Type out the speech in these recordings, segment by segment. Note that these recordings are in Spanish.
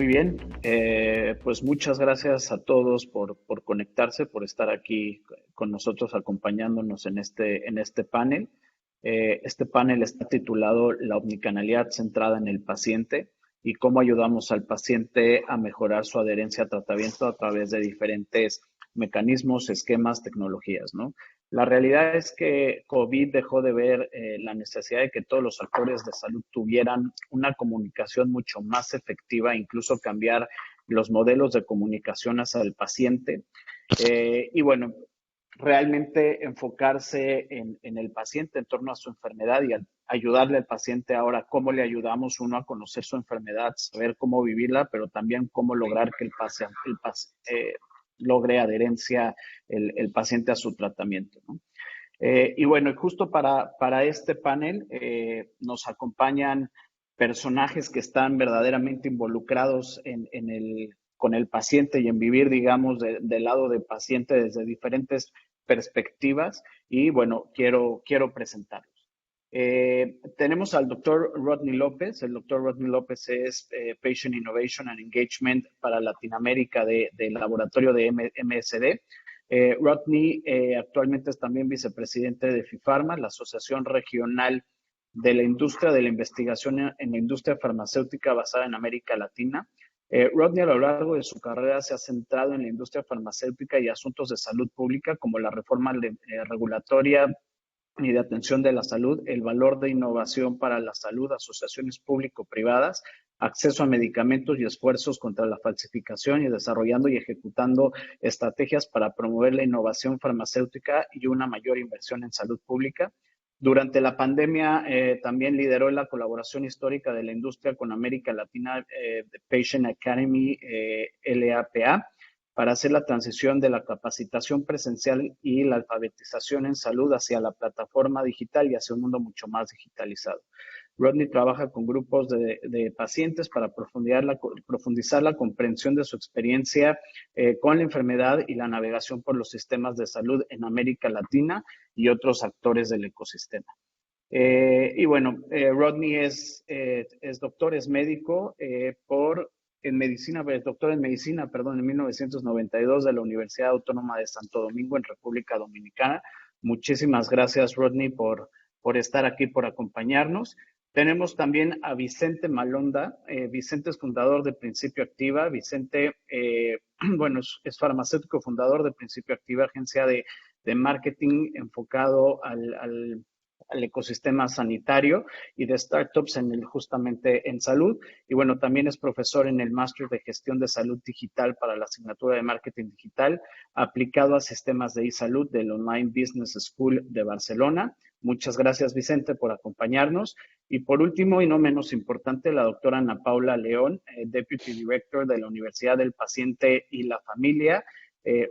Muy bien, pues muchas gracias a todos por conectarse, por estar aquí con nosotros acompañándonos en este panel. Este panel está titulado La omnicanalidad centrada en el paciente y cómo ayudamos al paciente a mejorar su adherencia a tratamiento a través de diferentes mecanismos, esquemas, tecnologías, ¿no? La realidad es que COVID dejó de ver la necesidad de que todos los actores de salud tuvieran una comunicación mucho más efectiva, incluso cambiar los modelos de comunicación hacia el paciente. Y bueno, realmente enfocarse en el paciente en torno a su enfermedad y ayudarle al paciente ahora, cómo le ayudamos uno a conocer su enfermedad, saber cómo vivirla, pero también cómo lograr que logre adherencia el paciente a su tratamiento, ¿no? Y bueno, justo para este panel nos acompañan personajes que están verdaderamente involucrados con el paciente y en vivir, digamos, del lado del paciente desde diferentes perspectivas. Y bueno, quiero presentarlos. Tenemos al doctor Rodney López. El doctor Rodney López es Patient Innovation and Engagement para Latinoamérica del laboratorio de MSD. Rodney actualmente es también vicepresidente de FIFARMA, la Asociación Regional de la Industria de la Investigación en la Industria Farmacéutica basada en América Latina. Rodney a lo largo de su carrera se ha centrado en la industria farmacéutica y asuntos de salud pública como la reforma regulatoria y de atención de la salud, el valor de innovación para la salud, asociaciones público-privadas, acceso a medicamentos y esfuerzos contra la falsificación y desarrollando y ejecutando estrategias para promover la innovación farmacéutica y una mayor inversión en salud pública. Durante la pandemia también lideró la colaboración histórica de la industria con América Latina de Patient Academy LAPA para hacer la transición de la capacitación presencial y la alfabetización en salud hacia la plataforma digital y hacia un mundo mucho más digitalizado. Rodney trabaja con grupos de pacientes para profundizar la comprensión de su experiencia con la enfermedad y la navegación por los sistemas de salud en América Latina y otros actores del ecosistema. Y bueno, Rodney es doctor, es médico en medicina, es doctor en medicina, perdón, en 1992 de la Universidad Autónoma de Santo Domingo en República Dominicana. Muchísimas gracias, Rodney, por estar aquí, por acompañarnos. Tenemos también a Vicente Malonda. Vicente es fundador de Principio Activa. Vicente, bueno, es farmacéutico fundador de Principio Activa, agencia de marketing enfocado al ecosistema sanitario y de startups justamente en salud. Y bueno, también es profesor en el Máster de Gestión de Salud Digital para la asignatura de Marketing Digital aplicado a sistemas de e-salud del Online Business School de Barcelona. Muchas gracias, Vicente, por acompañarnos. Y por último, y no menos importante, la doctora Ana Paula León, Deputy Director de la Universidad del Paciente y la Familia,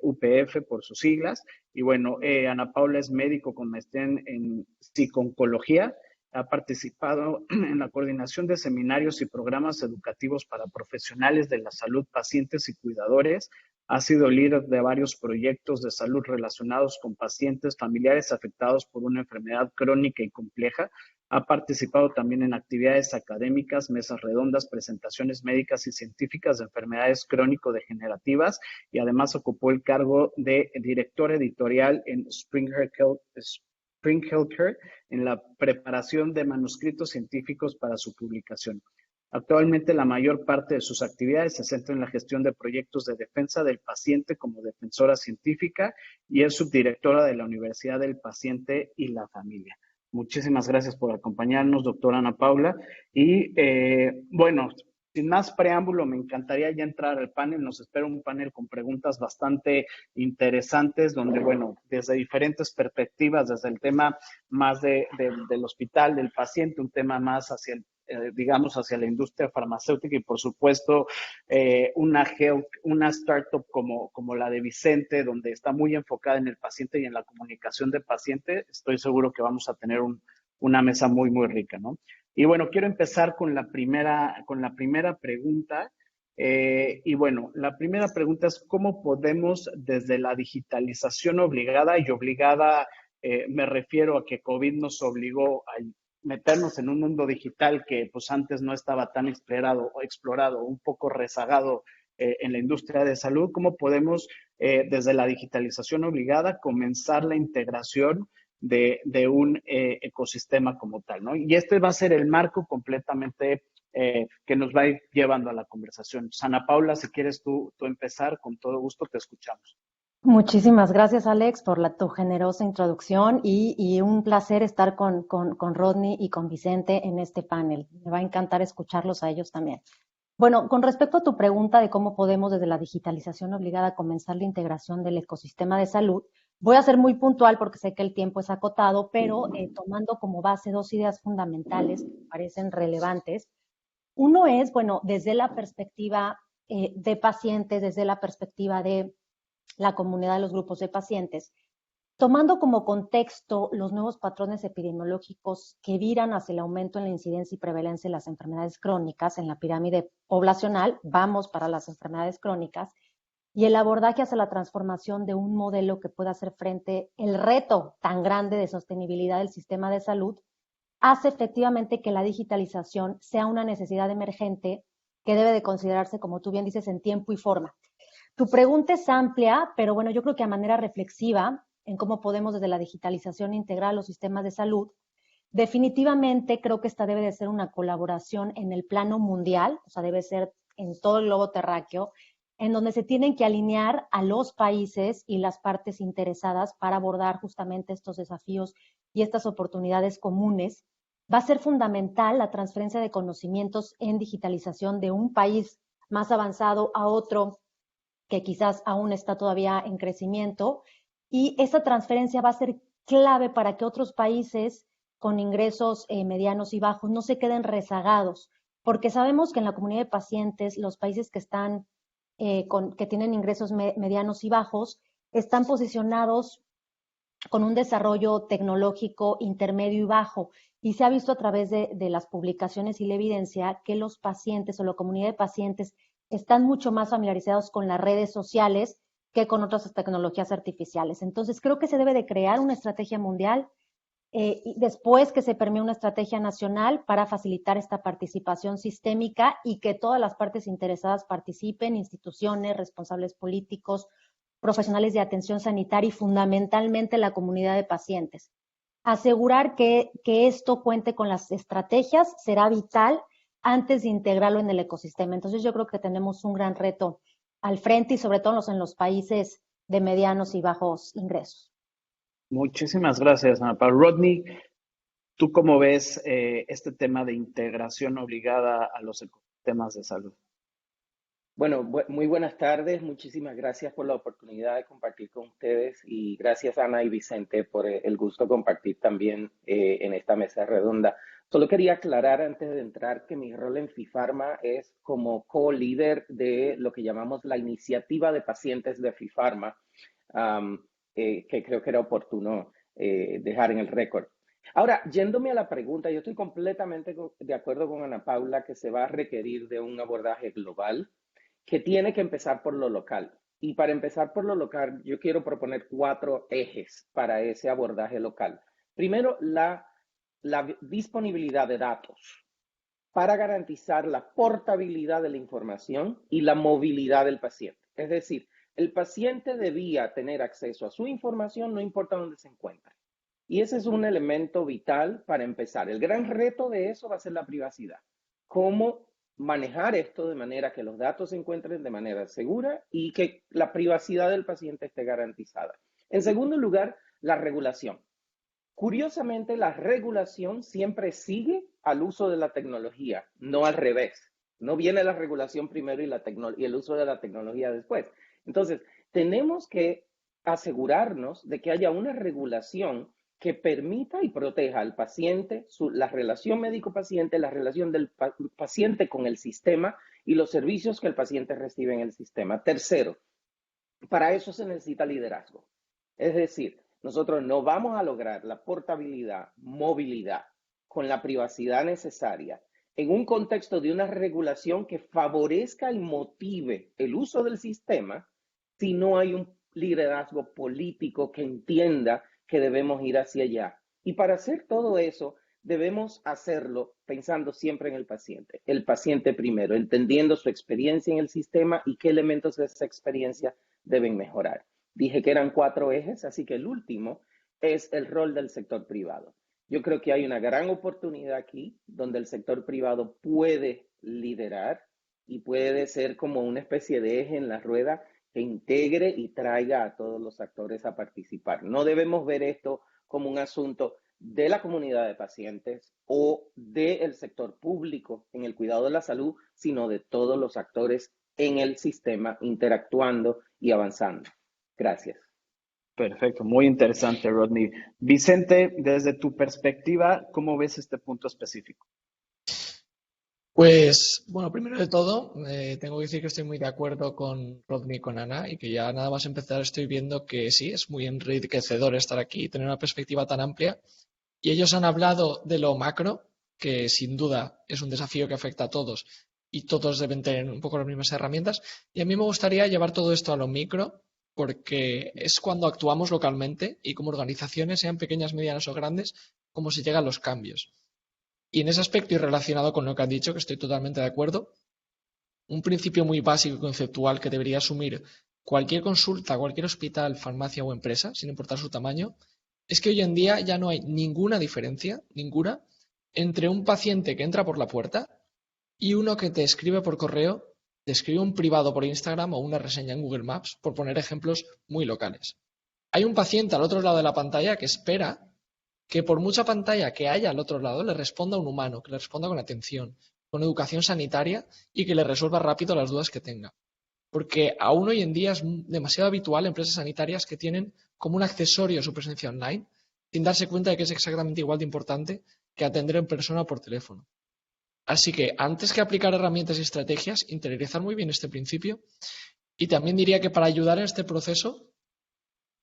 UPF por sus siglas. Y bueno, Ana Paula es médico con maestría en psico-oncología. Ha participado en la coordinación de seminarios y programas educativos para profesionales de la salud, pacientes y cuidadores. Ha sido líder de varios proyectos de salud relacionados con pacientes familiares afectados por una enfermedad crónica y compleja. Ha participado también en actividades académicas, mesas redondas, presentaciones médicas y científicas de enfermedades crónico-degenerativas y además ocupó el cargo de director editorial en Spring Healthcare en la preparación de manuscritos científicos para su publicación. Actualmente la mayor parte de sus actividades se centra en la gestión de proyectos de defensa del paciente como defensora científica y es subdirectora de la Universidad del Paciente y la Familia. Muchísimas gracias por acompañarnos, doctora Ana Paula. Y bueno, sin más preámbulo, me encantaría ya entrar al panel. Nos espera un panel con preguntas bastante interesantes, donde, bueno, desde diferentes perspectivas, desde el tema más del hospital, del paciente, un tema más hacia digamos, hacia la industria farmacéutica y, por supuesto, una startup como la de Vicente, donde está muy enfocada en el paciente y en la comunicación del paciente. Estoy seguro que vamos a tener una mesa muy, muy rica, ¿no? Y bueno, quiero empezar con la primera pregunta. Y bueno, la primera pregunta es ¿cómo podemos desde la digitalización obligada, me refiero a que COVID nos obligó meternos en un mundo digital que pues antes no estaba tan explorado, un poco rezagado en la industria de salud, cómo podemos desde la digitalización obligada comenzar la integración de un ecosistema como tal, ¿no? Y este va a ser el marco completamente que nos va a ir llevando a la conversación. Ana Paula, si quieres tú empezar, con todo gusto te escuchamos. Muchísimas gracias, Alex, por tu generosa introducción y un placer estar con Rodney y con Vicente en este panel. Me va a encantar escucharlos a ellos también. Bueno, con respecto a tu pregunta de cómo podemos desde la digitalización obligada comenzar la integración del ecosistema de salud, voy a ser muy puntual porque sé que el tiempo es acotado, pero tomando como base dos ideas fundamentales que me parecen relevantes. Uno es, bueno, desde la perspectiva de pacientes, desde la perspectiva de la comunidad de los grupos de pacientes, tomando como contexto los nuevos patrones epidemiológicos que viran hacia el aumento en la incidencia y prevalencia de las enfermedades crónicas en la pirámide poblacional, vamos para las enfermedades crónicas, y el abordaje hacia la transformación de un modelo que pueda hacer frente al reto tan grande de sostenibilidad del sistema de salud, hace efectivamente que la digitalización sea una necesidad emergente que debe de considerarse, como tú bien dices, en tiempo y forma. Tu pregunta es amplia, pero bueno, yo creo que a manera reflexiva en cómo podemos desde la digitalización integrar los sistemas de salud, definitivamente creo que esta debe de ser una colaboración en el plano mundial, o sea, debe ser en todo el globo terráqueo, en donde se tienen que alinear a los países y las partes interesadas para abordar justamente estos desafíos y estas oportunidades comunes. Va a ser fundamental la transferencia de conocimientos en digitalización de un país más avanzado a otro que quizás aún está todavía en crecimiento, y esa transferencia va a ser clave para que otros países con ingresos medianos y bajos no se queden rezagados, porque sabemos que en la comunidad de pacientes, los países que están que tienen ingresos medianos y bajos, están posicionados con un desarrollo tecnológico intermedio y bajo. Y se ha visto a través de las publicaciones y la evidencia que los pacientes o la comunidad de pacientes están mucho más familiarizados con las redes sociales que con otras tecnologías artificiales. Entonces, creo que se debe de crear una estrategia mundial y después que se permee una estrategia nacional para facilitar esta participación sistémica y que todas las partes interesadas participen, instituciones, responsables políticos, profesionales de atención sanitaria y fundamentalmente la comunidad de pacientes. Asegurar que esto cuente con las estrategias será vital antes de integrarlo en el ecosistema. Entonces yo creo que tenemos un gran reto al frente y sobre todo en los países de medianos y bajos ingresos. Muchísimas gracias, Ana Paula. Rodney, ¿tú cómo ves este tema de integración obligada a los ecosistemas de salud? Bueno, muy buenas tardes. Muchísimas gracias por la oportunidad de compartir con ustedes y gracias Ana y Vicente por el gusto de compartir también en esta mesa redonda. Solo quería aclarar antes de entrar que mi rol en FIFARMA es como co-líder de lo que llamamos la iniciativa de pacientes de FIFARMA, que creo que era oportuno dejar en el récord. Ahora, yéndome a la pregunta, yo estoy completamente de acuerdo con Ana Paula que se va a requerir de un abordaje global que tiene que empezar por lo local. Y para empezar por lo local, yo quiero proponer 4 ejes para ese abordaje local. Primero, la disponibilidad de datos para garantizar la portabilidad de la información y la movilidad del paciente. Es decir, el paciente debía tener acceso a su información, no importa dónde se encuentre. Y ese es un elemento vital para empezar. El gran reto de eso va a ser la privacidad. ¿Cómo manejar esto de manera que los datos se encuentren de manera segura y que la privacidad del paciente esté garantizada? En segundo lugar, la regulación. Curiosamente, la regulación siempre sigue al uso de la tecnología, no al revés. No viene la regulación primero y el uso de la tecnología después. Entonces, tenemos que asegurarnos de que haya una regulación que permita y proteja al paciente, la relación médico-paciente, la relación del paciente con el sistema y los servicios que el paciente recibe en el sistema. Tercero, para eso se necesita liderazgo. Es decir, nosotros no vamos a lograr la portabilidad, movilidad, con la privacidad necesaria en un contexto de una regulación que favorezca y motive el uso del sistema si no hay un liderazgo político que entienda que debemos ir hacia allá. Y para hacer todo eso, debemos hacerlo pensando siempre en el paciente primero, entendiendo su experiencia en el sistema y qué elementos de esa experiencia deben mejorar. Dije que eran 4 ejes, así que el último es el rol del sector privado. Yo creo que hay una gran oportunidad aquí donde el sector privado puede liderar y puede ser como una especie de eje en la rueda que integre y traiga a todos los actores a participar. No debemos ver esto como un asunto de la comunidad de pacientes o del sector público en el cuidado de la salud, sino de todos los actores en el sistema interactuando y avanzando. Gracias. Perfecto, muy interesante, Rodney. Vicente, desde tu perspectiva, ¿cómo ves este punto específico? Pues, bueno, primero de todo, tengo que decir que estoy muy de acuerdo con Rodney y con Ana y que ya nada más empezar estoy viendo que sí, es muy enriquecedor estar aquí y tener una perspectiva tan amplia. Y ellos han hablado de lo macro, que sin duda es un desafío que afecta a todos y todos deben tener un poco las mismas herramientas. Y a mí me gustaría llevar todo esto a lo micro, porque es cuando actuamos localmente y como organizaciones, sean pequeñas, medianas o grandes, como se llegan los cambios. Y en ese aspecto y relacionado con lo que han dicho, que estoy totalmente de acuerdo, un principio muy básico y conceptual que debería asumir cualquier consulta, cualquier hospital, farmacia o empresa, sin importar su tamaño, es que hoy en día ya no hay ninguna diferencia, ninguna, entre un paciente que entra por la puerta y uno que te escribe por correo, te escribe un privado por Instagram o una reseña en Google Maps, por poner ejemplos muy locales. Hay un paciente al otro lado de la pantalla que espera que por mucha pantalla que haya al otro lado le responda un humano, que le responda con atención, con educación sanitaria y que le resuelva rápido las dudas que tenga. Porque aún hoy en día es demasiado habitual empresas sanitarias que tienen como un accesorio su presencia online, sin darse cuenta de que es exactamente igual de importante que atender en persona o por teléfono. Así que antes que aplicar herramientas y estrategias, interiorizar muy bien este principio. Y también diría que para ayudar en este proceso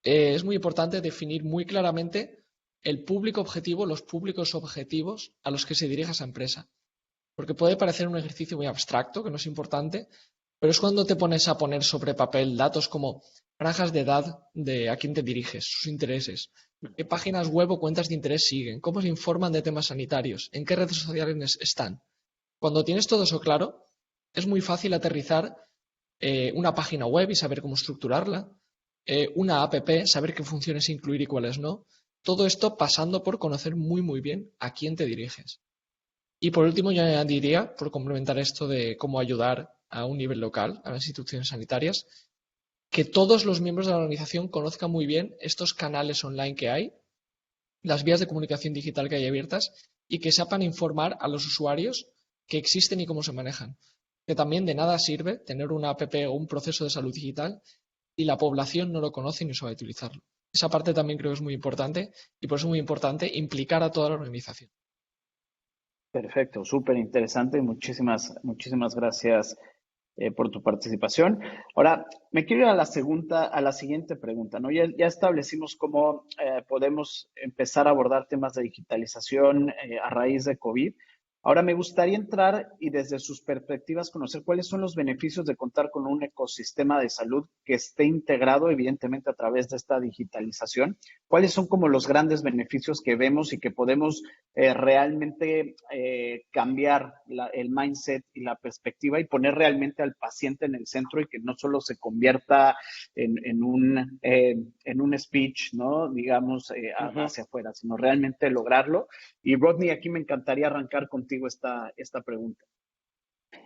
es muy importante definir muy claramente el público objetivo, los públicos objetivos a los que se dirige esa empresa. Porque puede parecer un ejercicio muy abstracto, que no es importante, pero es cuando te pones a poner sobre papel datos como franjas de edad de a quién te diriges, sus intereses, qué páginas web o cuentas de interés siguen, cómo se informan de temas sanitarios, en qué redes sociales están. Cuando tienes todo eso claro, es muy fácil aterrizar una página web y saber cómo estructurarla, una app, saber qué funciones incluir y cuáles no. Todo esto pasando por conocer muy bien a quién te diriges. Y por último, yo añadiría, por complementar esto de cómo ayudar a un nivel local, a las instituciones sanitarias, que todos los miembros de la organización conozcan muy bien estos canales online que hay, las vías de comunicación digital que hay abiertas y que sepan informar a los usuarios que existen y cómo se manejan. Que también de nada sirve tener una app o un proceso de salud digital y la población no lo conoce ni sabe utilizarlo. Esa parte también creo que es muy importante y por eso es muy importante implicar a toda la organización. Perfecto, súper interesante. Muchísimas gracias por tu participación. Ahora, me quiero ir a la siguiente pregunta, ¿no? Ya establecimos cómo podemos empezar a abordar temas de digitalización a raíz de COVID. Ahora me gustaría entrar y desde sus perspectivas conocer cuáles son los beneficios de contar con un ecosistema de salud que esté integrado evidentemente a través de esta digitalización. ¿Cuáles son como los grandes beneficios que vemos y que podemos realmente cambiar el mindset y la perspectiva y poner realmente al paciente en el centro y que no solo se convierta en un speech, ¿no? Digamos, hacia afuera, sino realmente lograrlo? Y Rodney, aquí me encantaría arrancar contigo esta pregunta.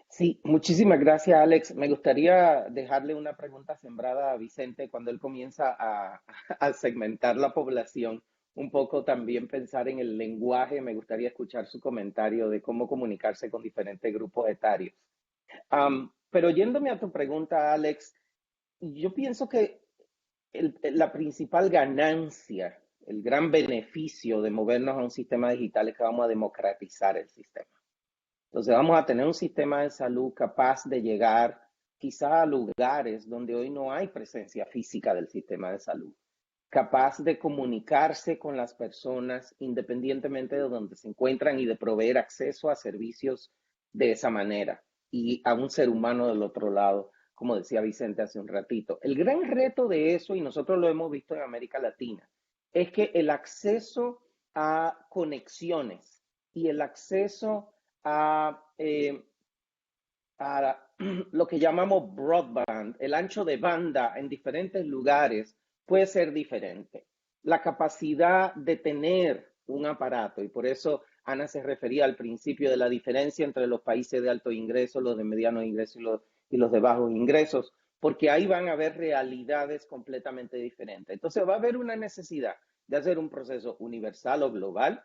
Sí, muchísimas gracias, Alex. Me gustaría dejarle una pregunta sembrada a Vicente cuando él comienza a segmentar la población, un poco también pensar en el lenguaje. Me gustaría escuchar su comentario de cómo comunicarse con diferentes grupos etarios. Pero yéndome a tu pregunta, Alex, yo pienso que la principal ganancia, el gran beneficio de movernos a un sistema digital es que vamos a democratizar el sistema. Entonces vamos a tener un sistema de salud capaz de llegar quizá a lugares donde hoy no hay presencia física del sistema de salud, capaz de comunicarse con las personas independientemente de donde se encuentran y de proveer acceso a servicios de esa manera y a un ser humano del otro lado, como decía Vicente hace un ratito. El gran reto de eso, y nosotros lo hemos visto en América Latina, es que el acceso a conexiones y el acceso a lo que llamamos broadband, el ancho de banda en diferentes lugares puede ser diferente. La capacidad de tener un aparato, y por eso Ana se refería al principio de la diferencia entre los países de alto ingreso, los de mediano ingreso y los de bajos ingresos, porque ahí van a haber realidades completamente diferentes. Entonces va a haber una necesidad de hacer un proceso universal o global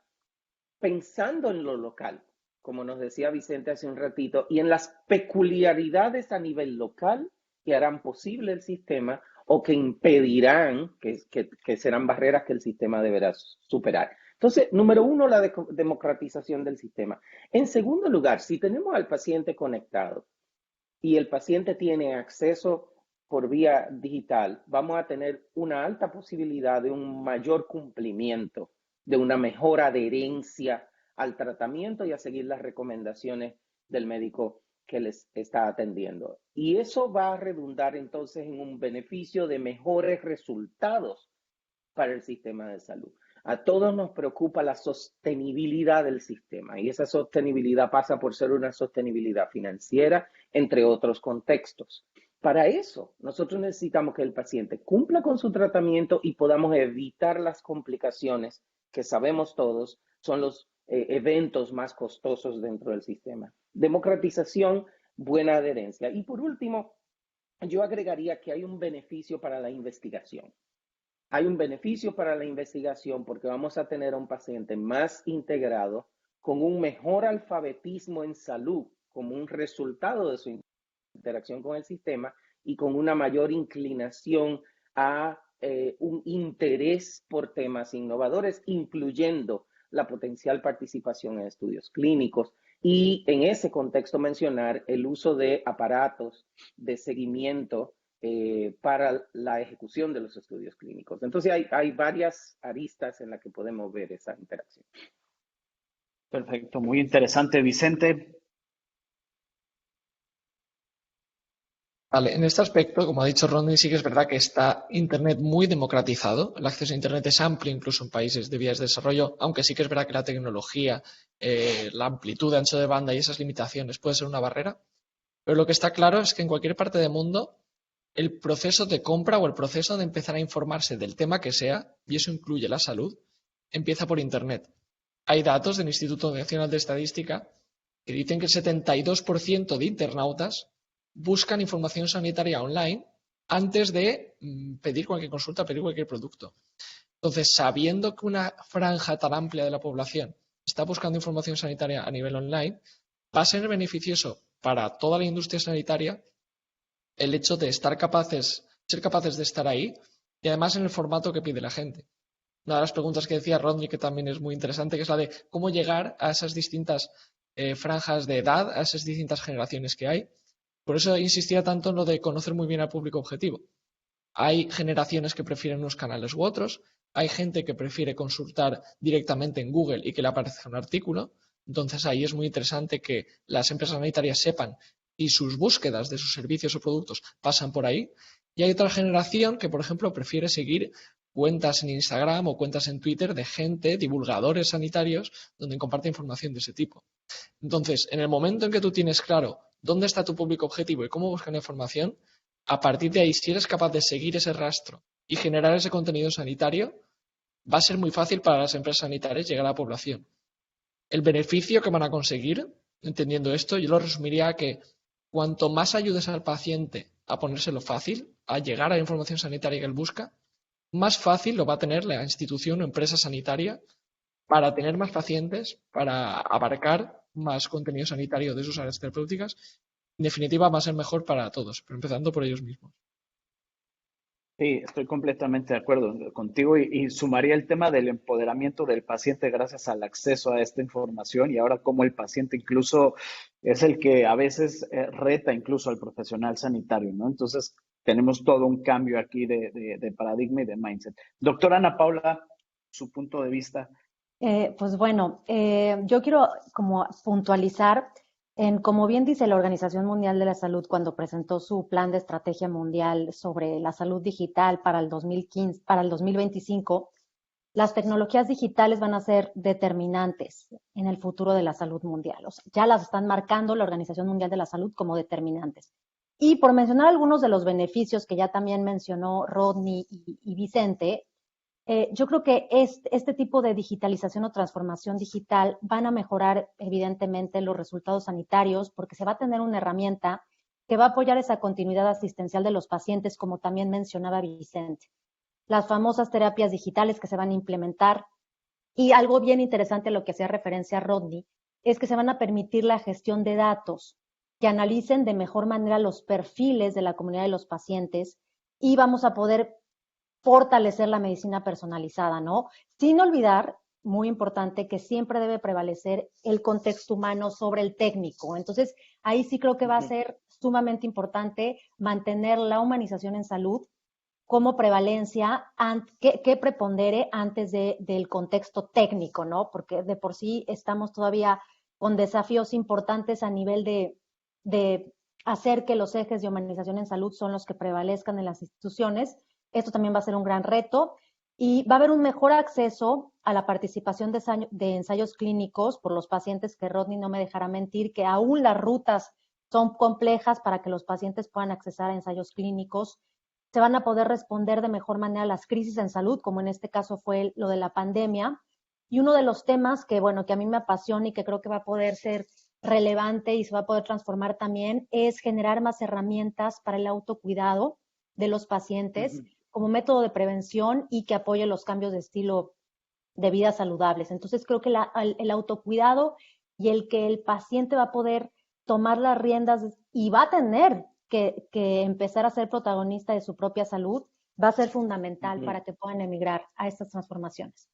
pensando en lo local, como nos decía Vicente hace un ratito, y en las peculiaridades a nivel local que harán posible el sistema o que impedirán, que serán barreras que el sistema deberá superar. Entonces, número uno, la democratización del sistema. En segundo lugar, si tenemos al paciente conectado y el paciente tiene acceso por vía digital, vamos a tener una alta posibilidad de un mayor cumplimiento, de una mejor adherencia al tratamiento y a seguir las recomendaciones del médico que les está atendiendo. Y eso va a redundar entonces en un beneficio de mejores resultados para el sistema de salud. A todos nos preocupa la sostenibilidad del sistema y esa sostenibilidad pasa por ser una sostenibilidad financiera, entre otros contextos. Para eso, nosotros necesitamos que el paciente cumpla con su tratamiento y podamos evitar las complicaciones que sabemos todos son los eventos más costosos dentro del sistema. Democratización, buena adherencia. Y por último, yo agregaría que hay un beneficio para la investigación. Hay un beneficio para la investigación porque vamos a tener a un paciente más integrado, con un mejor alfabetismo en salud como un resultado de su interacción con el sistema y con una mayor inclinación a un interés por temas innovadores, incluyendo la potencial participación en estudios clínicos y en ese contexto mencionar el uso de aparatos de seguimiento para la ejecución de los estudios clínicos. Entonces hay varias aristas en las que podemos ver esa interacción. Perfecto, muy interesante, Vicente. Vale, en este aspecto, como ha dicho Rodney, sí que es verdad que está Internet muy democratizado. El acceso a Internet es amplio incluso en países de vías de desarrollo, aunque sí que es verdad que la tecnología, la amplitud de ancho de banda y esas limitaciones puede ser una barrera. Pero lo que está claro es que en cualquier parte del mundo el proceso de compra o el proceso de empezar a informarse del tema que sea, y eso incluye la salud, empieza por Internet. Hay datos del Instituto Nacional de Estadística que dicen que el 72% de internautas buscan información sanitaria online antes de pedir cualquier consulta, pedir cualquier producto. Entonces, sabiendo que una franja tan amplia de la población está buscando información sanitaria a nivel online, va a ser beneficioso para toda la industria sanitaria el hecho de ser capaces de estar ahí y además en el formato que pide la gente. Una de las preguntas que decía Rodney, que también es muy interesante, que es la de cómo llegar a esas distintas franjas de edad, a esas distintas generaciones que hay. Por eso insistía tanto en lo de conocer muy bien al público objetivo. Hay generaciones que prefieren unos canales u otros, hay gente que prefiere consultar directamente en Google y que le aparezca un artículo. Entonces ahí es muy interesante que las empresas sanitarias sepan y sus búsquedas de sus servicios o productos pasan por ahí. Y hay otra generación que, por ejemplo, prefiere seguir cuentas en Instagram o cuentas en Twitter de gente, divulgadores sanitarios, donde comparte información de ese tipo. Entonces, en el momento en que tú tienes claro dónde está tu público objetivo y cómo buscan información, a partir de ahí, si eres capaz de seguir ese rastro y generar ese contenido sanitario, va a ser muy fácil para las empresas sanitarias llegar a la población. El beneficio que van a conseguir, entendiendo esto, yo lo resumiría a que cuanto más ayudes al paciente a ponérselo fácil, a llegar a la información sanitaria que él busca, más fácil lo va a tener la institución o empresa sanitaria para tener más pacientes, para abarcar más contenido sanitario de sus áreas terapéuticas. En definitiva, va a ser mejor para todos, pero empezando por ellos mismos. Sí, estoy completamente de acuerdo contigo y sumaría el tema del empoderamiento del paciente gracias al acceso a esta información y ahora como el paciente incluso es el que a veces reta incluso al profesional sanitario, ¿no? Entonces tenemos todo un cambio aquí de paradigma y de mindset. Doctora Ana Paula, su punto de vista. Pues bueno, yo quiero como puntualizar en, como bien dice la Organización Mundial de la Salud cuando presentó su plan de estrategia mundial sobre la salud digital para el 2015, para el 2025, las tecnologías digitales van a ser determinantes en el futuro de la salud mundial. O sea, ya las están marcando la Organización Mundial de la Salud como determinantes. Y por mencionar algunos de los beneficios que ya también mencionó Rodney y Vicente, yo creo que este tipo de digitalización o transformación digital van a mejorar evidentemente los resultados sanitarios porque se va a tener una herramienta que va a apoyar esa continuidad asistencial de los pacientes, como también mencionaba Vicente. Las famosas terapias digitales que se van a implementar. Y algo bien interesante a lo que hacía referencia Rodney es que se van a permitir la gestión de datos que analicen de mejor manera los perfiles de la comunidad de los pacientes y vamos a poder fortalecer la medicina personalizada, ¿no? Sin olvidar, muy importante, que siempre debe prevalecer el contexto humano sobre el técnico. Entonces, ahí sí creo que va a ser sumamente importante mantener la humanización en salud como prevalencia, que prepondere antes del contexto técnico, ¿no? Porque de por sí estamos todavía con desafíos importantes a nivel de hacer que los ejes de humanización en salud son los que prevalezcan en las instituciones. Esto también va a ser un gran reto y va a haber un mejor acceso a la participación de ensayos clínicos por los pacientes, que Rodney no me dejará mentir, que aún las rutas son complejas para que los pacientes puedan accesar a ensayos clínicos. Se van a poder responder de mejor manera a las crisis en salud, como en este caso fue lo de la pandemia. Y uno de los temas que, bueno, que a mí me apasiona y que creo que va a poder ser relevante y se va a poder transformar también es generar más herramientas para el autocuidado de los pacientes como método de prevención y que apoye los cambios de estilo de vida saludables. Entonces creo que el autocuidado y el que el paciente va a poder tomar las riendas y va a tener que empezar a ser protagonista de su propia salud va a ser fundamental para que puedan emigrar a estas transformaciones.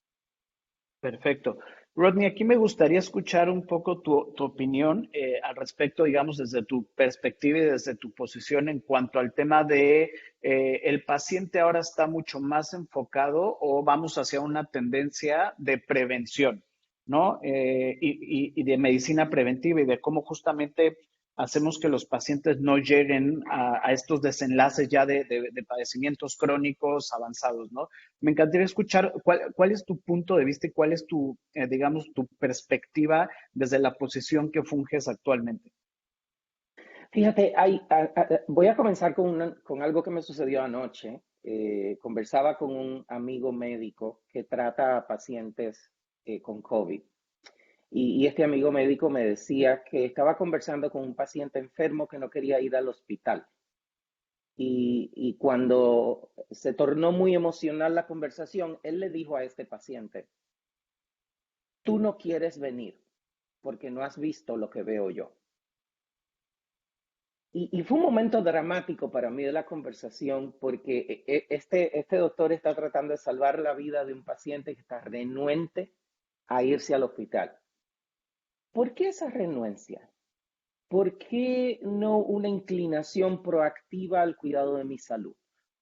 Perfecto. Rodney, aquí me gustaría escuchar un poco tu opinión al respecto, digamos, desde tu perspectiva y desde tu posición en cuanto al tema de el paciente ahora está mucho más enfocado o vamos hacia una tendencia de prevención, ¿no? Y de medicina preventiva y de cómo justamente hacemos que los pacientes no lleguen a estos desenlaces ya de padecimientos crónicos avanzados, ¿no? Me encantaría escuchar cuál es tu punto de vista y cuál es tu, digamos, tu perspectiva desde la posición que funges actualmente. Fíjate, voy a comenzar con algo que me sucedió anoche. Conversaba con un amigo médico que trata a pacientes con COVID. Y este amigo médico me decía que estaba conversando con un paciente enfermo que no quería ir al hospital. Y cuando se tornó muy emocional la conversación, él le dijo a este paciente, tú no quieres venir porque no has visto lo que veo yo. Y fue un momento dramático para mí de la conversación porque este doctor está tratando de salvar la vida de un paciente que está renuente a irse al hospital. ¿Por qué esa renuencia? ¿Por qué no una inclinación proactiva al cuidado de mi salud?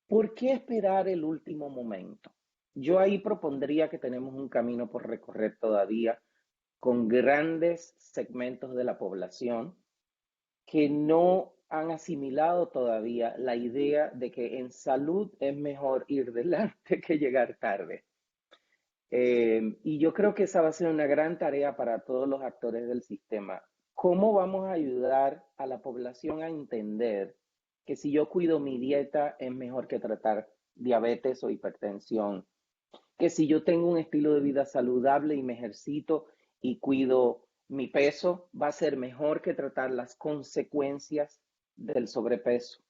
¿Por qué esperar el último momento? Yo ahí propondría que tenemos un camino por recorrer todavía con grandes segmentos de la población que no han asimilado todavía la idea de que en salud es mejor ir delante que llegar tarde. Y yo creo que esa va a ser una gran tarea para todos los actores del sistema. ¿Cómo vamos a ayudar a la población a entender que si yo cuido mi dieta es mejor que tratar diabetes o hipertensión? Que si yo tengo un estilo de vida saludable y me ejercito y cuido mi peso, va a ser mejor que tratar las consecuencias del sobrepeso.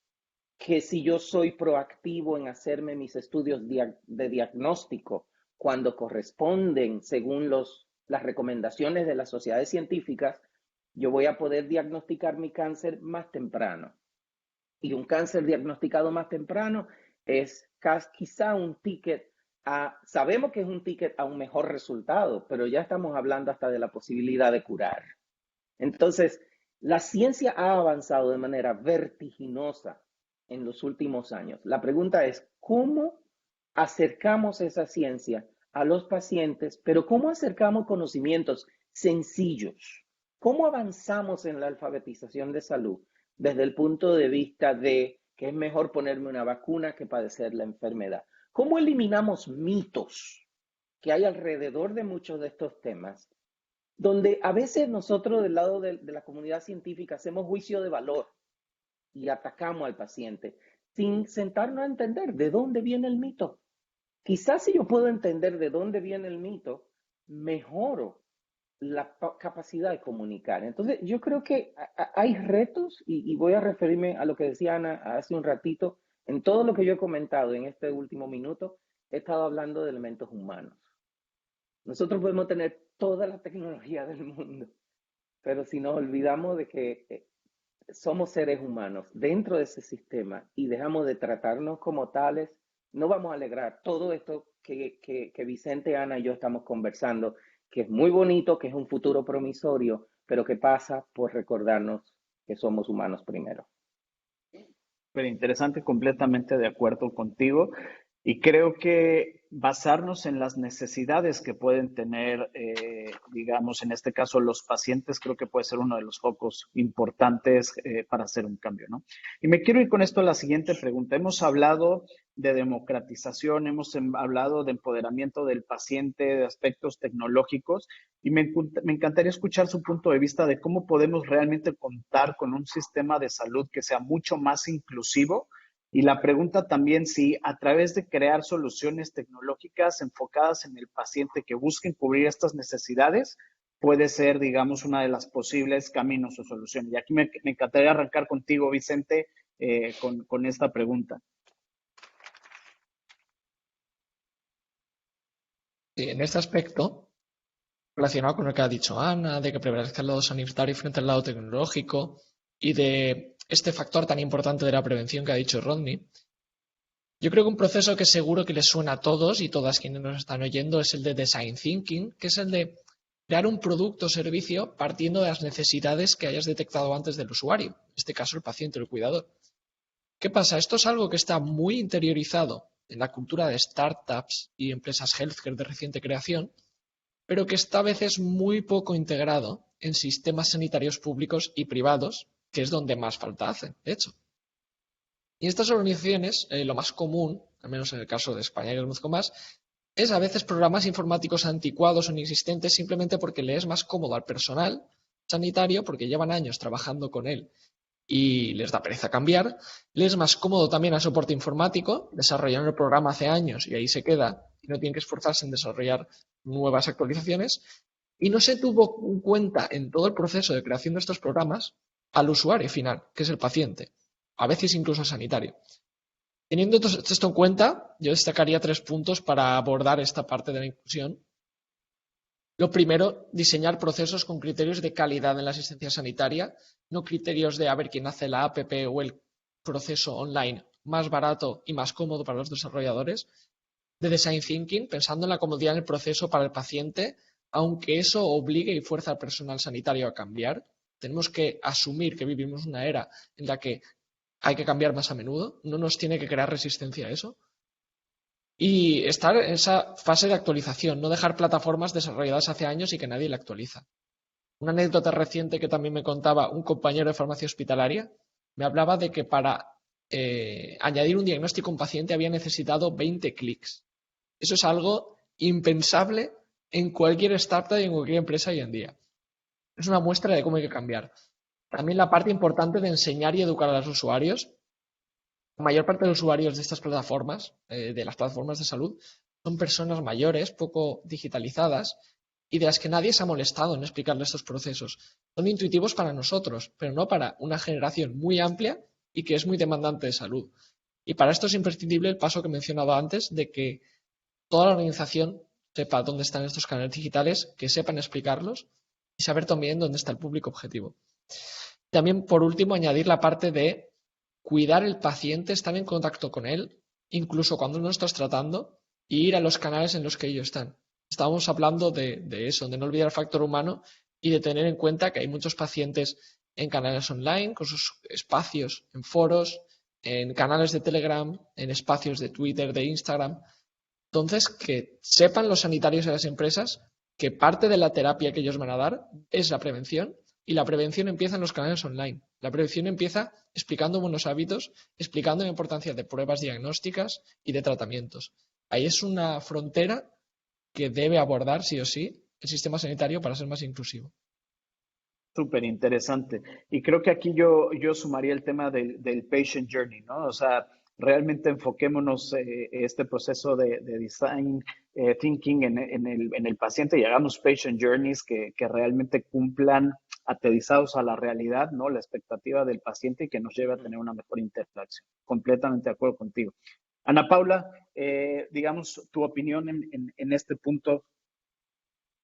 Que si yo soy proactivo en hacerme mis estudios de diagnóstico cuando corresponden según las recomendaciones de las sociedades científicas, yo voy a poder diagnosticar mi cáncer más temprano. Y un cáncer diagnosticado más temprano es quizá un ticket sabemos que es un ticket a un mejor resultado, pero ya estamos hablando hasta de la posibilidad de curar. Entonces, la ciencia ha avanzado de manera vertiginosa en los últimos años. La pregunta es, ¿cómo acercamos esa ciencia a los pacientes, pero cómo acercamos conocimientos sencillos? ¿Cómo avanzamos en la alfabetización de salud desde el punto de vista de que es mejor ponerme una vacuna que padecer la enfermedad? ¿Cómo eliminamos mitos que hay alrededor de muchos de estos temas, donde a veces nosotros del lado de la comunidad científica hacemos juicio de valor y atacamos al paciente sin sentarnos a entender de dónde viene el mito. Quizás si yo puedo entender de dónde viene el mito, mejoro la capacidad de comunicar. Entonces, yo creo que hay retos, y voy a referirme a lo que decía Ana hace un ratito. En todo lo que yo he comentado en este último minuto, he estado hablando de elementos humanos. Nosotros podemos tener toda la tecnología del mundo, pero si nos olvidamos de que somos seres humanos dentro de ese sistema y dejamos de tratarnos como tales, no vamos a lograr todo esto que Vicente, Ana y yo estamos conversando, que es muy bonito, que es un futuro promisorio, pero que pasa por recordarnos que somos humanos primero. Pero interesante, completamente de acuerdo contigo. Y creo que basarnos en las necesidades que pueden tener, digamos, en este caso los pacientes, creo que puede ser uno de los focos importantes para hacer un cambio, ¿no? Y me quiero ir con esto a la siguiente pregunta. Hemos hablado de democratización, hemos hablado de empoderamiento del paciente, de aspectos tecnológicos, y me encantaría escuchar su punto de vista de cómo podemos realmente contar con un sistema de salud que sea mucho más inclusivo. Y la pregunta también si a través de crear soluciones tecnológicas enfocadas en el paciente que busquen cubrir estas necesidades, puede ser, digamos, una de las posibles caminos o soluciones. Y aquí me encantaría arrancar contigo, Vicente, con esta pregunta. Sí, en este aspecto, relacionado con lo que ha dicho Ana, de que prevalezca el lado sanitario frente al lado tecnológico y de este factor tan importante de la prevención que ha dicho Rodney, yo creo que un proceso que seguro que les suena a todos y todas quienes nos están oyendo es el de Design Thinking, que es el de crear un producto o servicio partiendo de las necesidades que hayas detectado antes del usuario, en este caso el paciente o el cuidador. ¿Qué pasa? Esto es algo que está muy interiorizado en la cultura de startups y empresas healthcare de reciente creación, pero que está a veces muy poco integrado en sistemas sanitarios públicos y privados, que es donde más falta hacen, de hecho. Y estas organizaciones, lo más común, al menos en el caso de España que conozco más, es a veces programas informáticos anticuados o inexistentes simplemente porque le es más cómodo al personal sanitario, porque llevan años trabajando con él y les da pereza cambiar. Les es más cómodo también al soporte informático, desarrollaron el programa hace años y ahí se queda y no tienen que esforzarse en desarrollar nuevas actualizaciones. Y no se tuvo en cuenta en todo el proceso de creación de estos programas al usuario final, que es el paciente, a veces incluso al sanitario. Teniendo esto en cuenta, yo destacaría 3 puntos para abordar esta parte de la inclusión. Lo primero, diseñar procesos con criterios de calidad en la asistencia sanitaria, no criterios de a ver quién hace la app o el proceso online más barato y más cómodo para los desarrolladores. De Design Thinking, pensando en la comodidad del proceso para el paciente, aunque eso obligue y fuerza al personal sanitario a cambiar. Tenemos que asumir que vivimos una era en la que hay que cambiar más a menudo, no nos tiene que crear resistencia a eso. Y estar en esa fase de actualización, no dejar plataformas desarrolladas hace años y que nadie la actualiza. Una anécdota reciente que también me contaba un compañero de farmacia hospitalaria, me hablaba de que para añadir un diagnóstico a un paciente había necesitado 20 clics. Eso es algo impensable en cualquier startup y en cualquier empresa hoy en día. Es una muestra de cómo hay que cambiar. También la parte importante de enseñar y educar a los usuarios. La mayor parte de los usuarios de estas plataformas, de las plataformas de salud, son personas mayores, poco digitalizadas y de las que nadie se ha molestado en explicarles estos procesos. Son intuitivos para nosotros, pero no para una generación muy amplia y que es muy demandante de salud. Y para esto es imprescindible el paso que he mencionado antes de que toda la organización sepa dónde están estos canales digitales, que sepan explicarlos y saber también dónde está el público objetivo. También, por último, añadir la parte de cuidar el paciente, estar en contacto con él, incluso cuando no estás tratando, y ir a los canales en los que ellos están. Estábamos hablando de eso, de no olvidar el factor humano y de tener en cuenta que hay muchos pacientes en canales online, con sus espacios en foros, en canales de Telegram, en espacios de Twitter, de Instagram. Entonces, que sepan los sanitarios de las empresas que parte de la terapia que ellos van a dar es la prevención. Y la prevención empieza en los canales online. La prevención empieza explicando buenos hábitos, explicando la importancia de pruebas diagnósticas y de tratamientos. Ahí es una frontera que debe abordar sí o sí el sistema sanitario para ser más inclusivo. Súper interesante. Y creo que aquí yo sumaría el tema del patient journey, ¿no? O sea, realmente enfoquémonos este proceso de design thinking en el paciente y hagamos patient journeys que realmente cumplan aterrizados a la realidad, ¿no? La expectativa del paciente y que nos lleve a tener una mejor interacción. Completamente de acuerdo contigo. Ana Paula, digamos tu opinión en este punto.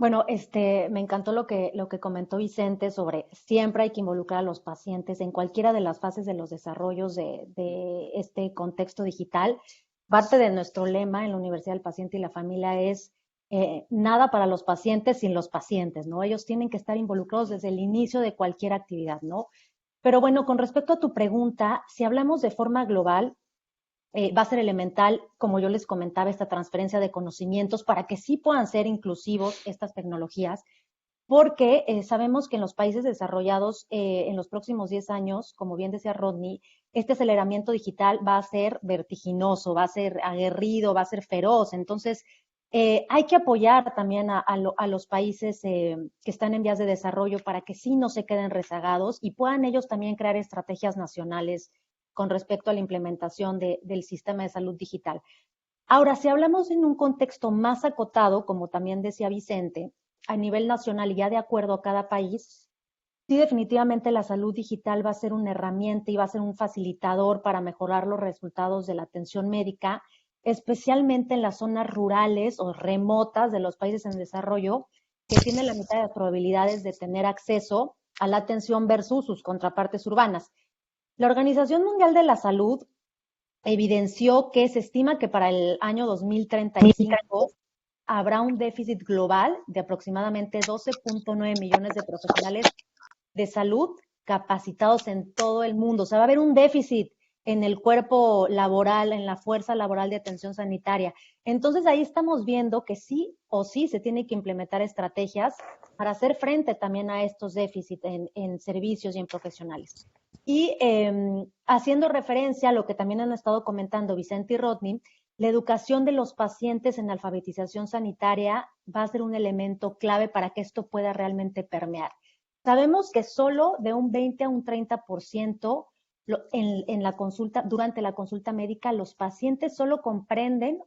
Bueno, me encantó lo que comentó Vicente sobre siempre hay que involucrar a los pacientes en cualquiera de las fases de los desarrollos de este contexto digital. Parte de nuestro lema en la Universidad del Paciente y la Familia es nada para los pacientes sin los pacientes, ¿no? Ellos tienen que estar involucrados desde el inicio de cualquier actividad, ¿no? Pero bueno, con respecto a tu pregunta, si hablamos de forma global, va a ser elemental, como yo les comentaba, esta transferencia de conocimientos para que sí puedan ser inclusivos estas tecnologías, porque sabemos que en los países desarrollados, en los próximos 10 años, como bien decía Rodney, este aceleramiento digital va a ser vertiginoso, va a ser aguerrido, va a ser feroz. Entonces, hay que apoyar también a los países que están en vías de desarrollo para que sí no se queden rezagados y puedan ellos también crear estrategias nacionales con respecto a la implementación del sistema de salud digital. Ahora, si hablamos en un contexto más acotado, como también decía Vicente, a nivel nacional y ya de acuerdo a cada país, sí definitivamente la salud digital va a ser una herramienta y va a ser un facilitador para mejorar los resultados de la atención médica, especialmente en las zonas rurales o remotas de los países en desarrollo, que tienen la mitad de las probabilidades de tener acceso a la atención versus sus contrapartes urbanas. La Organización Mundial de la Salud evidenció que se estima que para el año 2035 habrá un déficit global de aproximadamente 12.9 millones de profesionales de salud capacitados en todo el mundo. O sea, va a haber un déficit en el cuerpo laboral, en la fuerza laboral de atención sanitaria. Entonces ahí estamos viendo que sí o sí se tiene que implementar estrategias para hacer frente también a estos déficits en servicios y en profesionales. Y haciendo referencia a lo que también han estado comentando Vicente y Rodney, la educación de los pacientes en alfabetización sanitaria va a ser un elemento clave para que esto pueda realmente permear. Sabemos que solo de un 20 a un 30% en la consulta, durante la consulta médica, los pacientes solo comprenden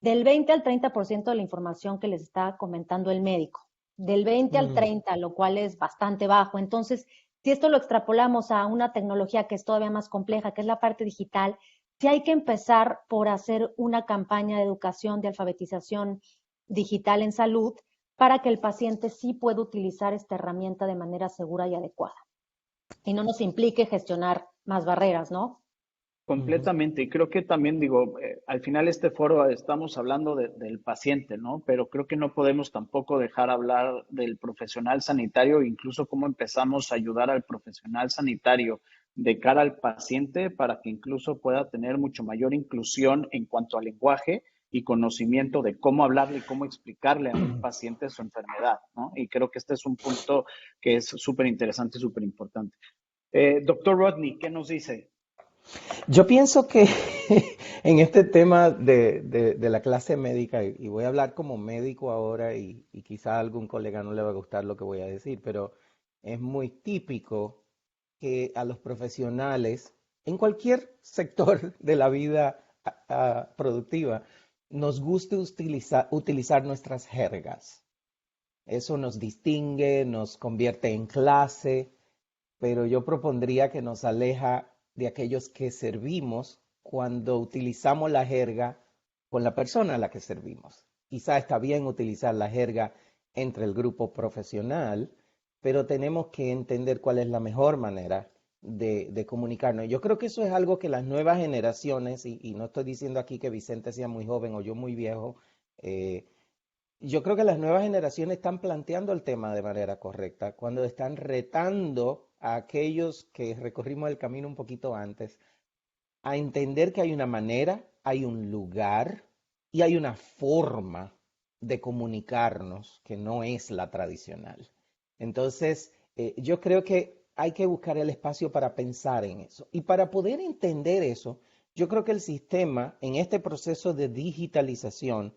del 20 al 30% de la información que les está comentando el médico. Del 20 al 30, lo cual es bastante bajo. Entonces, si esto lo extrapolamos a una tecnología que es todavía más compleja, que es la parte digital, sí hay que empezar por hacer una campaña de educación, de alfabetización digital en salud, para que el paciente sí pueda utilizar esta herramienta de manera segura y adecuada. Y no nos implique gestionar más barreras, ¿no? Completamente, y creo que también digo, al final este foro estamos hablando del paciente, ¿no? Pero creo que no podemos tampoco dejar hablar del profesional sanitario, incluso cómo empezamos a ayudar al profesional sanitario de cara al paciente para que incluso pueda tener mucho mayor inclusión en cuanto al lenguaje y conocimiento de cómo hablarle y cómo explicarle a un paciente su enfermedad, ¿no? Y creo que este es un punto que es súper interesante y súper importante. Doctor Rodney, ¿qué nos dice? Yo pienso que en este tema de la clase médica, y voy a hablar como médico ahora, y quizá a algún colega no le va a gustar lo que voy a decir, pero es muy típico que a los profesionales en cualquier sector de la vida productiva nos guste utilizar nuestras jergas. Eso nos distingue, nos convierte en clase, pero yo propondría que nos aleja de aquellos que servimos cuando utilizamos la jerga con la persona a la que servimos. Quizá está bien utilizar la jerga entre el grupo profesional, pero tenemos que entender cuál es la mejor manera de comunicarnos. Yo creo que eso es algo que las nuevas generaciones, y no estoy diciendo aquí que Vicente sea muy joven o yo muy viejo, yo creo que las nuevas generaciones están planteando el tema de manera correcta, cuando están retando a aquellos que recorrimos el camino un poquito antes, a entender que hay una manera, hay un lugar y hay una forma de comunicarnos que no es la tradicional. Entonces, yo creo que hay que buscar el espacio para pensar en eso. Y para poder entender eso, yo creo que el sistema en este proceso de digitalización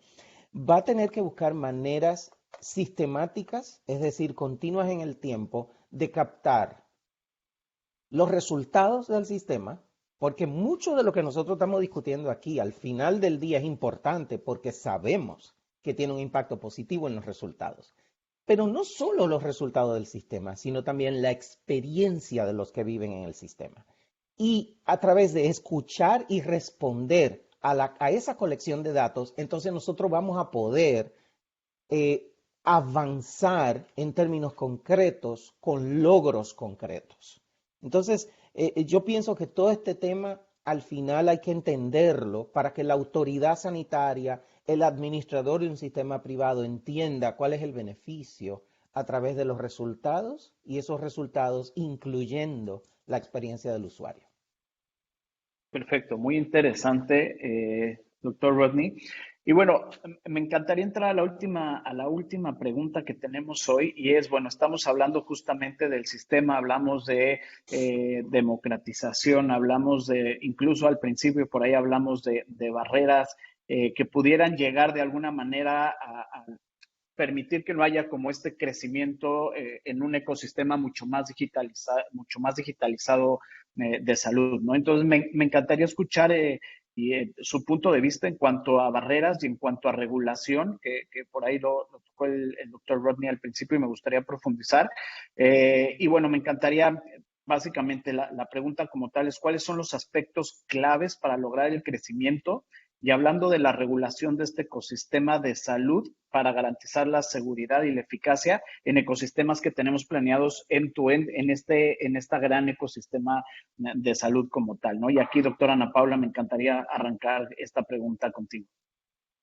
va a tener que buscar maneras sistemáticas, es decir, continuas en el tiempo, de captar los resultados del sistema, porque mucho de lo que nosotros estamos discutiendo aquí al final del día es importante porque sabemos que tiene un impacto positivo en los resultados. Pero no solo los resultados del sistema, sino también la experiencia de los que viven en el sistema. Y a través de escuchar y responder a esa colección de datos, entonces nosotros vamos a poder avanzar en términos concretos con logros concretos. Entonces, yo pienso que todo este tema al final hay que entenderlo para que la autoridad sanitaria, el administrador de un sistema privado entienda cuál es el beneficio a través de los resultados y esos resultados incluyendo la experiencia del usuario. Perfecto, muy interesante, doctor Rodney. Y bueno, me encantaría entrar a la última pregunta que tenemos hoy y es, bueno, estamos hablando justamente del sistema, hablamos de democratización, hablamos de, incluso al principio por ahí hablamos de barreras que pudieran llegar de alguna manera a permitir que no haya como este crecimiento en un ecosistema mucho más digitalizado de salud, ¿no? Entonces, me encantaría escuchar su punto de vista en cuanto a barreras y en cuanto a regulación, que por ahí lo tocó el doctor Rodney al principio y me gustaría profundizar. Y bueno, me encantaría, básicamente, la pregunta como tal es, ¿cuáles son los aspectos claves para lograr el crecimiento? Y hablando de la regulación de este ecosistema de salud para garantizar la seguridad y la eficacia en ecosistemas que tenemos planeados end-to-end en esta gran ecosistema de salud como tal, ¿no? Y aquí, doctora Ana Paula, me encantaría arrancar esta pregunta contigo.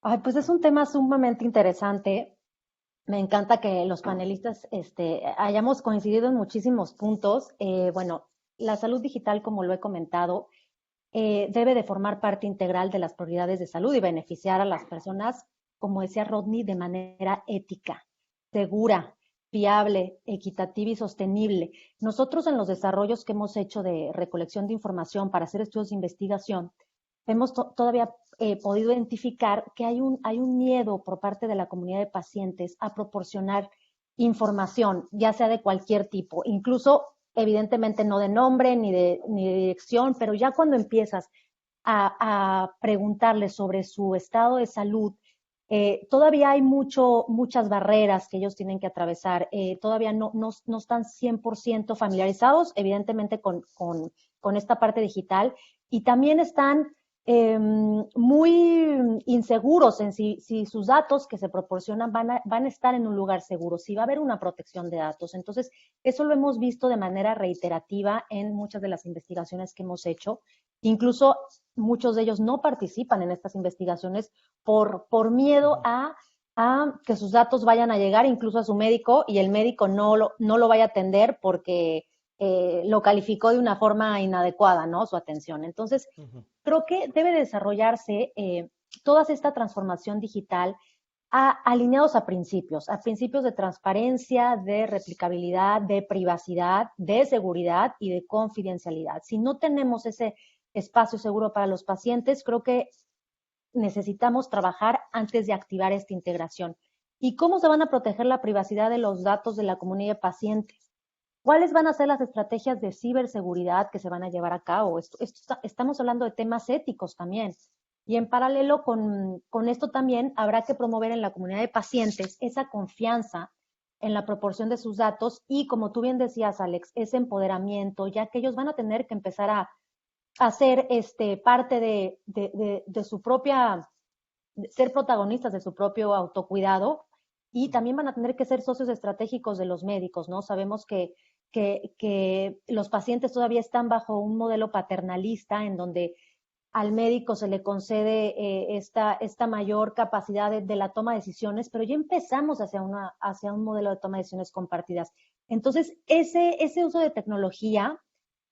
Ay, pues es un tema sumamente interesante. Me encanta que los panelistas hayamos coincidido en muchísimos puntos. Bueno, la salud digital, como lo he comentado, debe de formar parte integral de las prioridades de salud y beneficiar a las personas, como decía Rodney, de manera ética, segura, fiable, equitativa y sostenible. Nosotros en los desarrollos que hemos hecho de recolección de información para hacer estudios de investigación, hemos todavía podido identificar que hay un miedo por parte de la comunidad de pacientes a proporcionar información, ya sea de cualquier tipo, incluso evidentemente no de nombre ni de dirección, pero ya cuando empiezas a preguntarles sobre su estado de salud, todavía hay muchas barreras que ellos tienen que atravesar, todavía no están 100% familiarizados, evidentemente, con esta parte digital, y también están muy inseguros en si sus datos que se proporcionan van a estar en un lugar seguro, si va a haber una protección de datos. Entonces, eso lo hemos visto de manera reiterativa en muchas de las investigaciones que hemos hecho. Incluso muchos de ellos no participan en estas investigaciones por miedo a que sus datos vayan a llegar incluso a su médico y el médico no lo vaya a atender porque lo calificó de una forma inadecuada, ¿no? Su atención. Entonces, creo que debe desarrollarse toda esta transformación digital alineados a principios de transparencia, de replicabilidad, de privacidad, de seguridad y de confidencialidad. Si no tenemos ese espacio seguro para los pacientes, creo que necesitamos trabajar antes de activar esta integración. ¿Y cómo se van a proteger la privacidad de los datos de la comunidad de pacientes? ¿Cuáles van a ser las estrategias de ciberseguridad que se van a llevar a cabo? Estamos hablando de temas éticos también. Y en paralelo con esto también habrá que promover en la comunidad de pacientes esa confianza en la proporción de sus datos y, como tú bien decías, Alex, ese empoderamiento, ya que ellos van a tener que empezar a ser parte de su propia, ser protagonistas de su propio autocuidado y también van a tener que ser socios estratégicos de los médicos, ¿no? Sabemos que los pacientes todavía están bajo un modelo paternalista en donde al médico se le concede esta mayor capacidad de la toma de decisiones, pero ya empezamos hacia un modelo de toma de decisiones compartidas. Entonces, ese uso de tecnología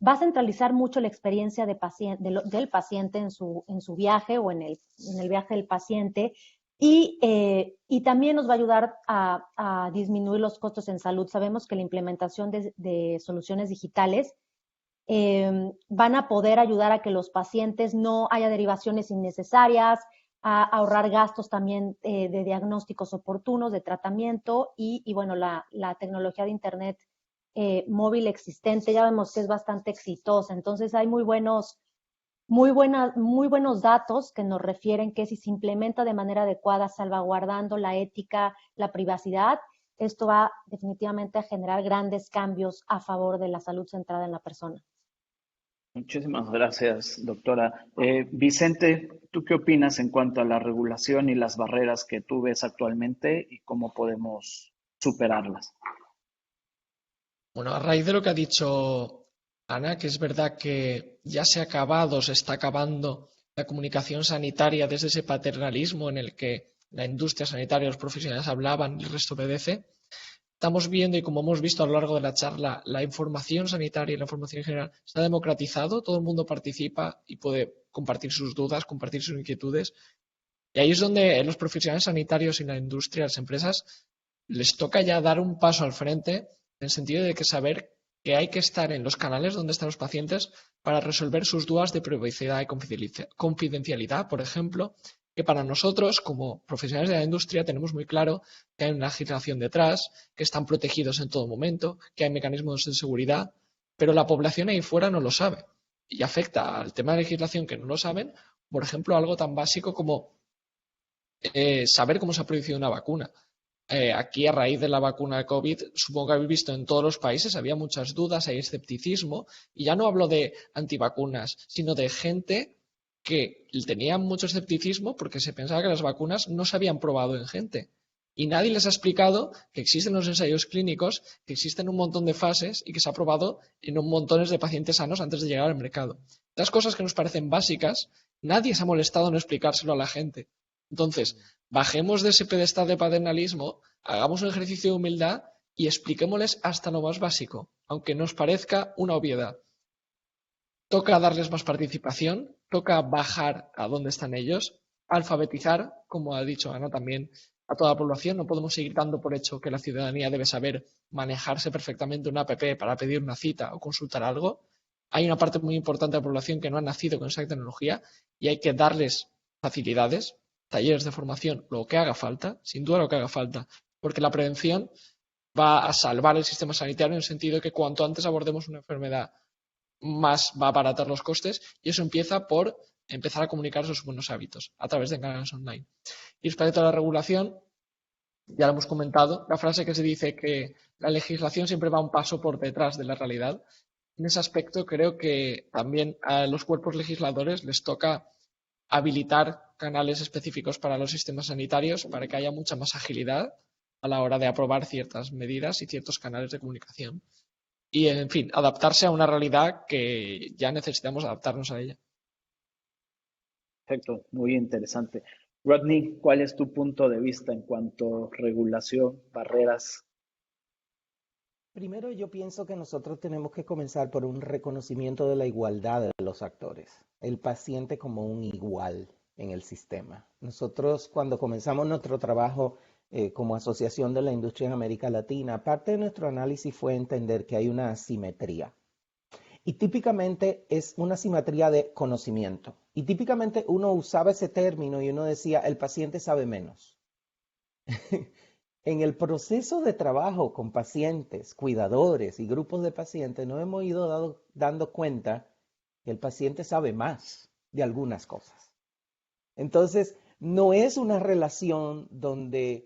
va a centralizar mucho la experiencia del paciente en su viaje o en el viaje del paciente y también nos va a ayudar a disminuir los costos en salud. Sabemos que la implementación de soluciones digitales van a poder ayudar a que los pacientes no haya derivaciones innecesarias, a ahorrar gastos también de diagnósticos oportunos, de tratamiento y bueno, la tecnología de Internet móvil existente ya vemos que es bastante exitosa. Entonces hay muy buenos datos que nos refieren que si se implementa de manera adecuada, salvaguardando la ética, la privacidad, esto va definitivamente a generar grandes cambios a favor de la salud centrada en la persona. Muchísimas gracias, doctora. Vicente, ¿tú qué opinas en cuanto a la regulación y las barreras que tú ves actualmente y cómo podemos superarlas? Bueno, a raíz de lo que ha dicho Ana, que es verdad que ya se ha acabado, se está acabando la comunicación sanitaria desde ese paternalismo en el que la industria sanitaria, los profesionales hablaban y el resto obedece. Estamos viendo, y como hemos visto a lo largo de la charla, la información sanitaria y la información en general se ha democratizado, todo el mundo participa y puede compartir sus dudas, compartir sus inquietudes. Y ahí es donde los profesionales sanitarios y la industria, las empresas, les toca ya dar un paso al frente en el sentido de que saber que hay que estar en los canales donde están los pacientes para resolver sus dudas de privacidad y confidencialidad, por ejemplo, que para nosotros, como profesionales de la industria, tenemos muy claro que hay una legislación detrás, que están protegidos en todo momento, que hay mecanismos de seguridad, pero la población ahí fuera no lo sabe. Y afecta al tema de legislación que no lo saben, por ejemplo, algo tan básico como saber cómo se ha producido una vacuna. Aquí, a raíz de la vacuna de COVID, supongo que habéis visto en todos los países, había muchas dudas, hay escepticismo, y ya no hablo de antivacunas, sino de gente que tenía mucho escepticismo porque se pensaba que las vacunas no se habían probado en gente. Y nadie les ha explicado que existen los ensayos clínicos, que existen un montón de fases y que se ha probado en un montón de pacientes sanos antes de llegar al mercado. Las cosas que nos parecen básicas, nadie se ha molestado en explicárselo a la gente. Entonces, bajemos de ese pedestal de paternalismo, hagamos un ejercicio de humildad y expliquémosles hasta lo más básico, aunque nos parezca una obviedad. Toca darles más participación, toca bajar a dónde están ellos, alfabetizar, como ha dicho Ana también, a toda la población. No podemos seguir dando por hecho que la ciudadanía debe saber manejarse perfectamente una app para pedir una cita o consultar algo. Hay una parte muy importante de la población que no ha nacido con esa tecnología y hay que darles facilidades, talleres de formación, lo que haga falta, sin duda lo que haga falta, porque la prevención va a salvar el sistema sanitario en el sentido de que cuanto antes abordemos una enfermedad, más va a abaratar los costes y eso empieza por empezar a comunicar esos buenos hábitos a través de canales online. Y respecto a la regulación, ya lo hemos comentado, la frase que se dice que la legislación siempre va un paso por detrás de la realidad. En ese aspecto creo que también a los cuerpos legisladores les toca habilitar canales específicos para los sistemas sanitarios para que haya mucha más agilidad a la hora de aprobar ciertas medidas y ciertos canales de comunicación. Y, en fin, adaptarse a una realidad que ya necesitamos adaptarnos a ella. Perfecto, muy interesante. Rodney, ¿cuál es tu punto de vista en cuanto a regulación, barreras? Primero, yo pienso que nosotros tenemos que comenzar por un reconocimiento de la igualdad de los actores, el paciente como un igual en el sistema. Nosotros cuando comenzamos nuestro trabajo como Asociación de la Industria en América Latina, parte de nuestro análisis fue entender que hay una asimetría. Y típicamente es una asimetría de conocimiento. Y típicamente uno usaba ese término y uno decía, el paciente sabe menos. En el proceso de trabajo con pacientes, cuidadores y grupos de pacientes, nos hemos ido dando cuenta que el paciente sabe más de algunas cosas. Entonces, no es una relación donde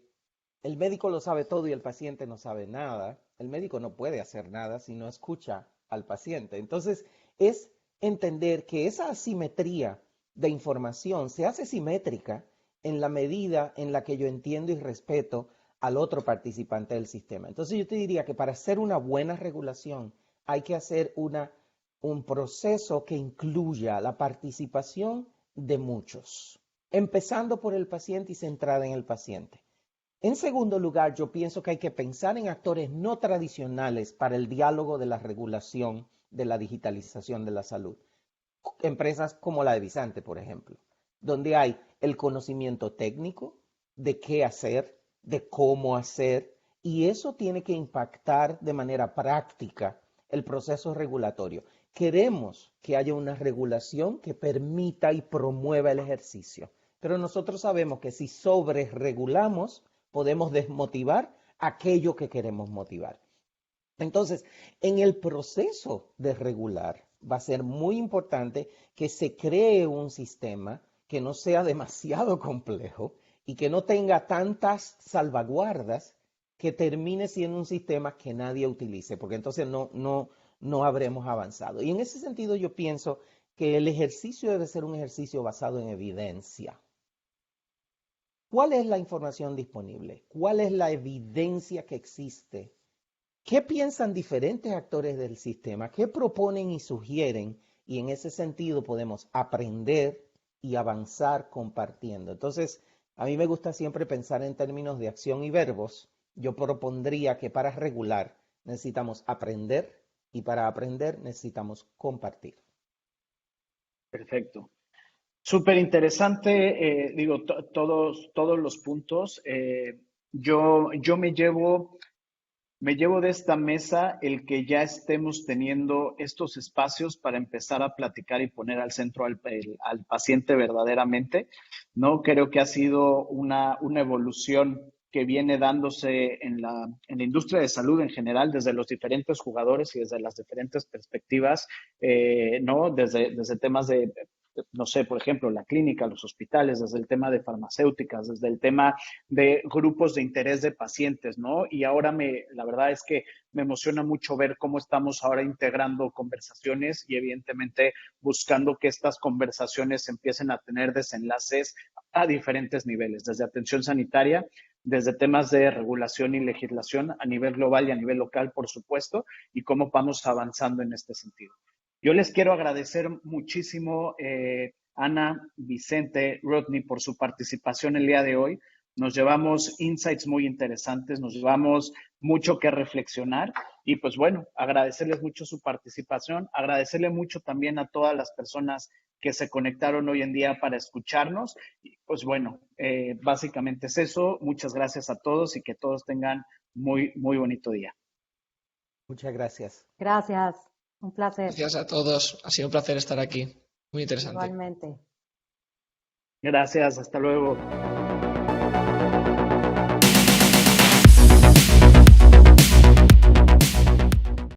el médico lo sabe todo y el paciente no sabe nada. El médico no puede hacer nada si no escucha al paciente. Entonces, es entender que esa asimetría de información se hace simétrica en la medida en la que yo entiendo y respeto al otro participante del sistema. Entonces yo te diría que para hacer una buena regulación hay que hacer un proceso que incluya la participación de muchos, empezando por el paciente y centrada en el paciente. En segundo lugar, yo pienso que hay que pensar en actores no tradicionales para el diálogo de la regulación de la digitalización de la salud. Empresas como la de Vicente, por ejemplo, donde hay el conocimiento técnico de qué hacer, de cómo hacer, y eso tiene que impactar de manera práctica el proceso regulatorio. Queremos que haya una regulación que permita y promueva el ejercicio. Pero nosotros sabemos que si sobreregulamos, podemos desmotivar aquello que queremos motivar. Entonces, en el proceso de regular, va a ser muy importante que se cree un sistema que no sea demasiado complejo y que no tenga tantas salvaguardas que termine siendo un sistema que nadie utilice, porque entonces no habremos avanzado. Y en ese sentido yo pienso que el ejercicio debe ser un ejercicio basado en evidencia. ¿Cuál es la información disponible? ¿Cuál es la evidencia que existe? ¿Qué piensan diferentes actores del sistema? ¿Qué proponen y sugieren? Y en ese sentido podemos aprender y avanzar compartiendo. Entonces, a mí me gusta siempre pensar en términos de acción y verbos. Yo propondría que para regular necesitamos aprender y para aprender necesitamos compartir. Perfecto. Súper interesante, todos los puntos. Yo me llevo de esta mesa el que ya estemos teniendo estos espacios para empezar a platicar y poner al centro al paciente verdaderamente, ¿no? Creo que ha sido una evolución que viene dándose en la industria de salud en general, desde los diferentes jugadores y desde las diferentes perspectivas, ¿no? Desde temas de, no sé, por ejemplo, la clínica, los hospitales, desde el tema de farmacéuticas, desde el tema de grupos de interés de pacientes, ¿no? Y ahora la verdad es que me emociona mucho ver cómo estamos ahora integrando conversaciones y evidentemente buscando que estas conversaciones empiecen a tener desenlaces a diferentes niveles, desde atención sanitaria, desde temas de regulación y legislación a nivel global y a nivel local, por supuesto, y cómo vamos avanzando en este sentido. Yo les quiero agradecer muchísimo, Ana, Vicente, Rodney, por su participación el día de hoy. Nos llevamos insights muy interesantes, nos llevamos mucho que reflexionar y pues bueno, agradecerles mucho su participación, agradecerle mucho también a todas las personas que se conectaron hoy en día para escucharnos. Y pues bueno, básicamente es eso. Muchas gracias a todos y que todos tengan muy, muy bonito día. Muchas gracias. Gracias, un placer. Gracias a todos. Ha sido un placer estar aquí. Muy interesante. Igualmente. Gracias, hasta luego.